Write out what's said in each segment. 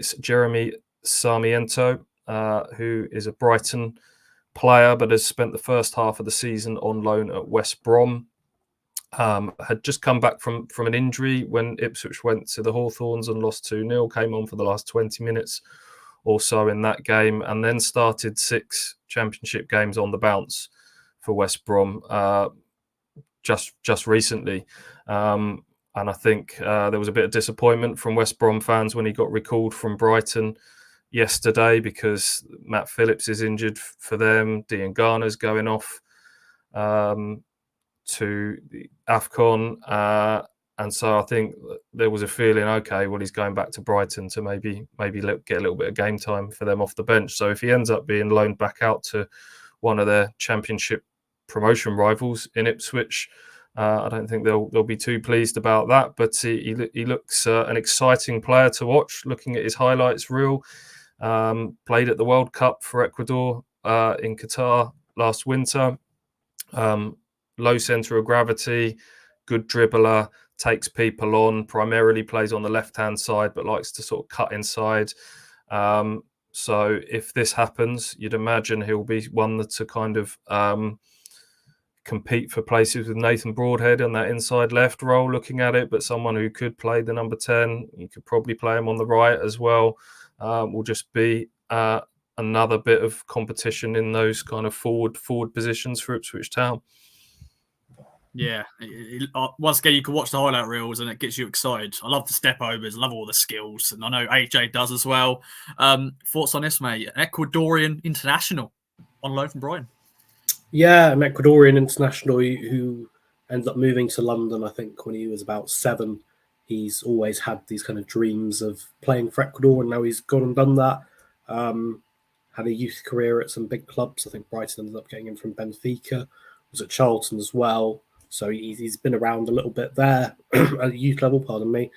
It's Jeremy Sarmiento, who is a Brighton player but has spent the first half of the season on loan at West Brom. Had just come back from an injury when Ipswich went to the Hawthorns and lost 2-0, came on for the last 20 minutes or so in that game, and then started 6 championship games on the bounce for West Brom just recently. And I think there was a bit of disappointment from West Brom fans when he got recalled from Brighton yesterday, because Matt Phillips is injured for them. Dean Garner's going off to the AFCON. And so I think there was a feeling, okay, well, he's going back to Brighton to maybe get a little bit of game time for them off the bench. So if he ends up being loaned back out to one of their championship promotion rivals in Ipswich, I don't think they'll be too pleased about that. But he looks an exciting player to watch. Looking at his highlights reel, played at the World Cup for Ecuador in Qatar last winter. Low centre of gravity, good dribbler, takes people on, primarily plays on the left-hand side, but likes to sort of cut inside. So if this happens, you'd imagine he'll be one to kind of compete for places with Nathan Broadhead on that inside left role, looking at it, but someone who could play the number 10, you could probably play him on the right as well, will just be another bit of competition in those kind of forward positions for Ipswich Town. Yeah, once again, you can watch the highlight reels and it gets you excited. I love the step overs, I love all the skills, and I know AJ does as well. Thoughts on this, mate? Ecuadorian international on loan from Brighton. Yeah, an Ecuadorian international who ended up moving to London, I think, when he was about 7. He's always had these kind of dreams of playing for Ecuador, and now he's gone and done that. Had a youth career at some big clubs. I think Brighton ended up getting him from Benfica. Was at Charlton as well. So he's been around a little bit there at youth level, pardon me.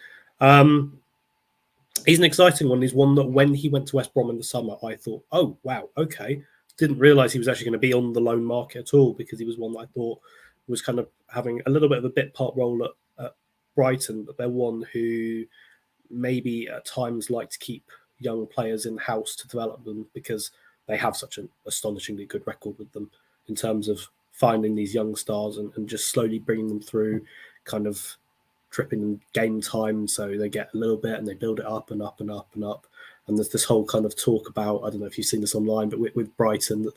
He's an exciting one. He's one that when he went to West Brom in the summer, I thought, oh, wow, okay. Didn't realise he was actually going to be on the loan market at all, because he was one that I thought was kind of having a little bit of a bit part role at Brighton, but they're one who maybe at times like to keep young players in-house to develop them, because they have such an astonishingly good record with them in terms of finding these young stars and just slowly bringing them through, kind of tripping them game time so they get a little bit and they build it up and up and up and up. And there's this whole kind of talk about, I don't know if you've seen this online, but with Brighton, that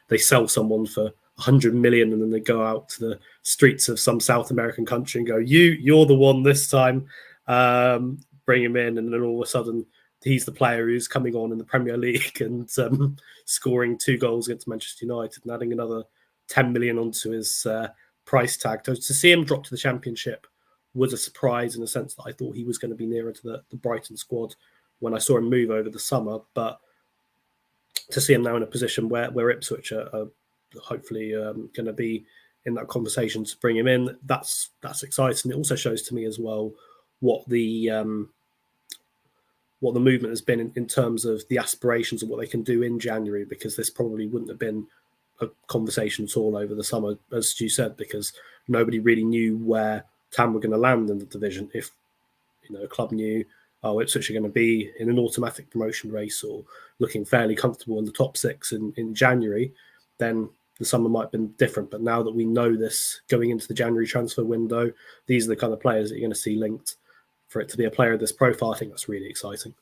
they sell someone for 100 million and then they go out to the streets of some South American country and go, you're the one this time, bring him in. And then all of a sudden he's the player who's coming on in the Premier League and scoring 2 goals against Manchester United and adding another 10 million onto his price tag. To see him drop to the Championship was a surprise, in the sense that I thought he was going to be nearer to the Brighton squad when I saw him move over the summer. But to see him now in a position where Ipswich are hopefully going to be in that conversation to bring him in, that's exciting. It also shows to me as well what the movement has been in terms of the aspirations of what they can do in January, because this probably wouldn't have been a conversation at all over the summer, as you said, because nobody really knew where Town were going to land in the division. If a club knew, Ipswich are going to be in an automatic promotion race or looking fairly comfortable in the top 6 in January, then the summer might have been different. But now that we know this going into the January transfer window, these are the kind of players that you're going to see linked. For it to be a player of this profile, I think that's really exciting.